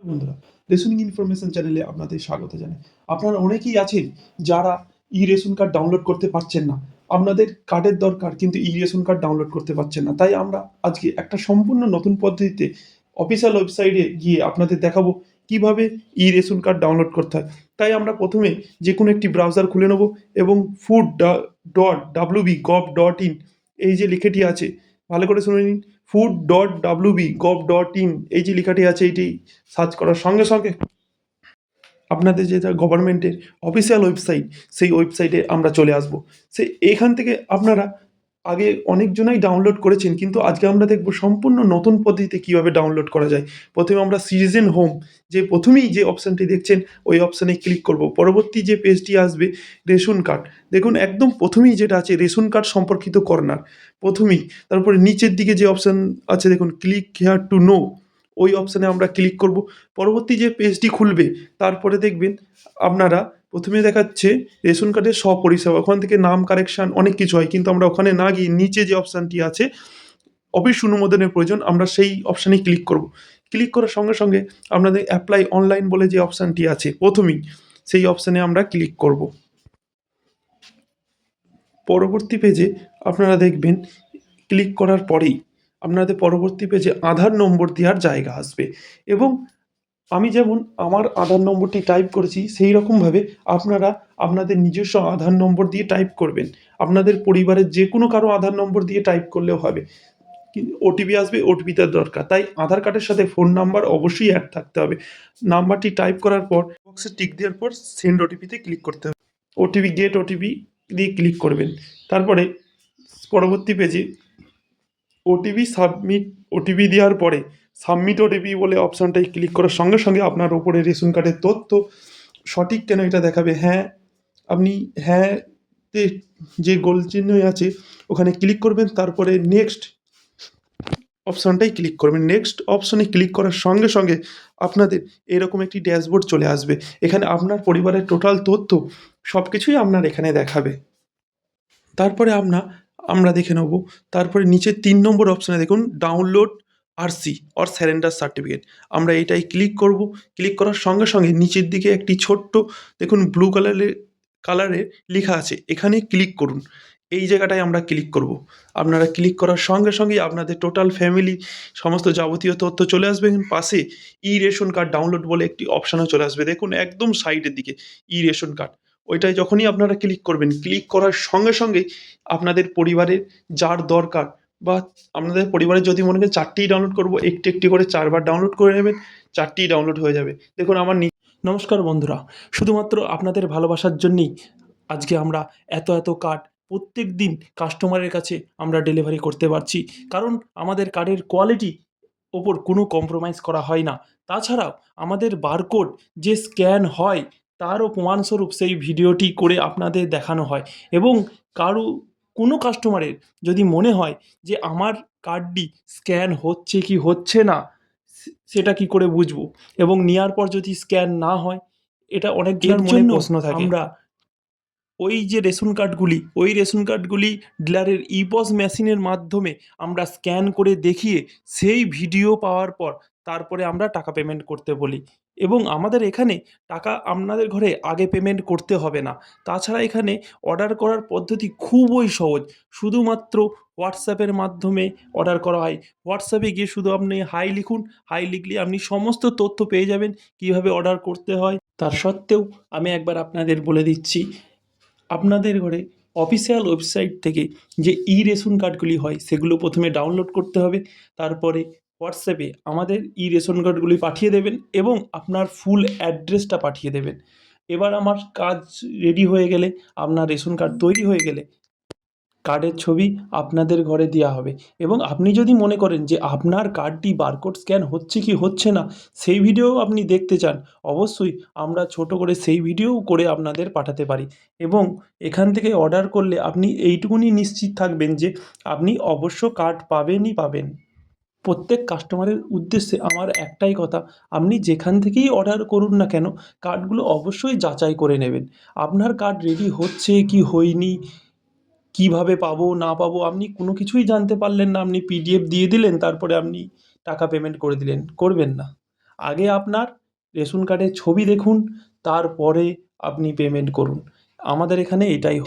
বন্ধুরা, rationing information চ্যানেলে আপনাদের স্বাগত জানাই। আপনারা অনেকেই আছেন যারা রেশন কার্ড ডাউনলোড করতে পারছেন না। আপনাদের কার্ডের দরকার কিন্তু রেশন কার্ড ডাউনলোড করতে পারছেন না। তাই আমরা আজকে একটা সম্পূর্ণ নতুন পদ্ধতিতে অফিসিয়াল ওয়েবসাইটে গিয়ে আপনাদের দেখাবো কিভাবে রেশন কার্ড ডাউনলোড করতে হয়। তাই আমরা প্রথমে যে কোনো একটি ব্রাউজার খুলে নেব এবং food.wb.gov.in এই যে লেখাটি আছে, ভালো করে শুনে নিন। food.wb.gov.in এই যে লেখাটি আছে, এইটি সার্চ করার সঙ্গে সঙ্গে আপনাদের যেটা গভর্নমেন্টের অফিসিয়াল ওয়েবসাইট, সেই ওয়েবসাইটে আমরা চলে আসব। এখান থেকে আপনারা আগে অনেকজনাই ডাউনলোড করেছেন, কিন্তু আজকে আমরা দেখব সম্পূর্ণ নতুন পদ্ধতিতে কীভাবে ডাউনলোড করা যায়। প্রথমে আমরা সিটিজেন হোম যে প্রথমেই যে অপশানটি দেখছেন ওই অপশানে ক্লিক করব। পরবর্তী যে পেজটি আসবে রেশন কার্ড, দেখুন একদম প্রথমেই যেটা আছে রেশন কার্ড সম্পর্কিত কর্নার প্রথমেই। তারপরে নিচের দিকে যে অপশান আছে দেখুন ক্লিক হেয়ার টু নো, ওই অপশানে আমরা ক্লিক করব। পরবর্তী যে পেজটি খুলবে তারপরে দেখবেন আপনারা প্রথমে দেখাচ্ছে রেশন কার্ডের পরিষেবা, ওখান থেকে নাম কারেকশান অনেক কিছু হয়, কিন্তু আমরা ওখানে না গিয়ে নিচে যে অপশানটি আছে অফিস অনুমোদনের প্রয়োজন, আমরা সেই অপশানে ক্লিক করব। ক্লিক করার সঙ্গে সঙ্গে আপনাদের অ্যাপ্লাই অনলাইন বলে যে অপশানটি আছে প্রথমেই, সেই অপশানে আমরা ক্লিক করব। পরবর্তী পেজে আপনারা দেখবেন ক্লিক করার পরেই আপনাদের পরবর্তী পেজে আধার নম্বর দেওয়ার জায়গা আসবে, এবং আমি যেমন আমার আধার নম্বরটি টাইপ করেছি সেই রকমভাবে আপনারা আপনাদের নিজস্ব আধার নম্বর দিয়ে টাইপ করবেন। আপনাদের পরিবারের যে কোনো কারো আধার নম্বর দিয়ে টাইপ করলেও হবে। ওটিপি আসবে, ওটিপিটা দরকার, তাই আধার কার্ডের সাথে ফোন নাম্বার অবশ্যই অ্যাড থাকতে হবে। নাম্বারটি টাইপ করার পর বক্সে টিক দেওয়ার পর সেন্ড ওটিপিতে ক্লিক করতে হবে। ওটিপি গেট ওটিপি দিয়ে ক্লিক করবেন। তারপরে পরবর্তী পেজে ওটিপি দেওয়ার পরে সাবমিট ওটিপি বলে অপশানটায় ক্লিক করার সঙ্গে সঙ্গে আপনার ওপরে রেশন কার্ডের তথ্য সঠিক কেন এটা দেখাবে। হ্যাঁ, আপনি হ্যাঁ তে যে গোল চিহ্ন আছে ওখানে ক্লিক করবেন, তারপরে নেক্সট অপশানটাই ক্লিক করবেন। নেক্সট অপশানে ক্লিক করার সঙ্গে সঙ্গে আপনাদের এরকম একটি ড্যাশবোর্ড চলে আসবে। এখানে আপনার পরিবারের টোটাল তথ্য সব কিছুই আপনার এখানে দেখাবে। তারপরে আমরা দেখে নেব। তারপরে নিচে ৩ নম্বর অপশানে দেখুন download RC or surrender certificate, আমরা এটাই ক্লিক করব। ক্লিক করার সঙ্গে সঙ্গে নিচের দিকে একটি ছোট্ট দেখুন ব্লু কালারে লেখা আছে, এখানে ক্লিক করুন। এই জায়গাটায় আমরা ক্লিক করব। আপনারা ক্লিক করার সঙ্গে সঙ্গেই আপনাদের টোটাল ফ্যামিলি সমস্ত যাবতীয় তথ্য চলে আসবে। পাশে রেশন কার্ড ডাউনলোড বলে একটি অপশানও চলে আসবে, দেখুন একদম সাইডের দিকে রেশন কার্ড। ওইটায় যখনই আপনারা ক্লিক করবেন, ক্লিক করার সঙ্গে সঙ্গেই আপনাদের পরিবারের যার দরকার বা আপনাদের পরিবারের যদি মনে করেন 4টিই ডাউনলোড করব, একটি একটি করে 4 বার ডাউনলোড করে নেবেন, 4টিই ডাউনলোড হয়ে যাবে। দেখুন নমস্কার বন্ধুরা, শুধুমাত্র আপনাদের ভালোবাসার জন্যেই আজকে আমরা এত কার্ড প্রত্যেক দিন কাস্টমারের কাছে আমরা ডেলিভারি করতে পারছি, কারণ আমাদের কার্ডের কোয়ালিটি ওপর কোনো কম্প্রোমাইজ করা হয় না। তাছাড়াও আমাদের বারকোড যে স্ক্যান হয় তারও প্রমাণস্বরূপ সেই ভিডিওটি করে আপনাদের দেখানো হয়, এবং কোনো কাস্টমারের যদি মনে হয় যে আমার কার্ডটি স্ক্যান হচ্ছে কি হচ্ছে না, সেটা কি করে বুঝবো, এবং নেওয়ার পর যদি স্ক্যান না হয়, এটা অনেকজনের মনে প্রশ্ন থাকে। আমরা ওই রেশন কার্ডগুলি ডিলারের ইপস মেশিনের মাধ্যমে আমরা স্ক্যান করে দেখিয়ে সেই ভিডিও পাওয়ার পর তারপরে আমরা টাকা পেমেন্ট করতে বলি, এবং আমাদের এখানে টাকা আপনাদের ঘরে আগে পেমেন্ট করতে হবে না। তাছাড়া এখানে অর্ডার করার পদ্ধতি খুবই সহজ, শুধুমাত্র হোয়াটসঅ্যাপের মাধ্যমে অর্ডার করা হয়। হোয়াটসঅ্যাপে গিয়ে শুধু আপনি হাই লিখুন, হাই লিখলে আপনি সমস্ত তথ্য পেয়ে যাবেন কীভাবে অর্ডার করতে হয়। তার সত্ত্বেও আমি একবার আপনাদের বলে দিচ্ছি, আপনাদের ঘরে অফিসিয়াল ওয়েবসাইট থেকে যে রেশন কার্ডগুলি হয় সেগুলো প্রথমে ডাউনলোড করতে হবে। তারপরে হোয়াটসঅ্যাপে আমাদের রেশন কার্ডগুলি পাঠিয়ে দেবেন এবং আপনার ফুল অ্যাড্রেসটা পাঠিয়ে দেবেন। এবার আমার কাজ রেডি হয়ে গেলে, আপনার রেশন কার্ড তৈরি হয়ে গেলে কার্ডের ছবি আপনাদের ঘরে দেওয়া হবে, এবং আপনি যদি মনে করেন যে আপনার কার্ডটি বারকোড স্ক্যান হচ্ছে কি হচ্ছে না সেই ভিডিও আপনি দেখতে চান, অবশ্যই আমরা ছোট করে সেই ভিডিও করে আপনাদের পাঠাতে পারি। এবং এখান থেকে অর্ডার করলে আপনি এইটুকুনি নিশ্চিত থাকবেন যে আপনি অবশ্য কার্ড পাবেনই পাবেন। প্রত্যেক কাস্টমারের উদ্দেশ্যে আমার একটাই কথা, আপনি যেখান থেকেই অর্ডার করুন না কেন কার্ডগুলো অবশ্যই যাচাই করে নেবেন। আপনার কার্ড রেডি হচ্ছে কি হয়নি, কিভাবে পাবো না পাবো আপনি কোনো কিছুই জানতে পারলেন না, আপনি পিডিএফ দিয়ে দিলেন, তারপরে আপনি টাকা পেমেন্ট করে দিলেন, করবেন না। আগে আপনার রেশন কার্ডের ছবি দেখুন, তারপরে আপনি পেমেন্ট করুন। আমাদের এখানে এটাই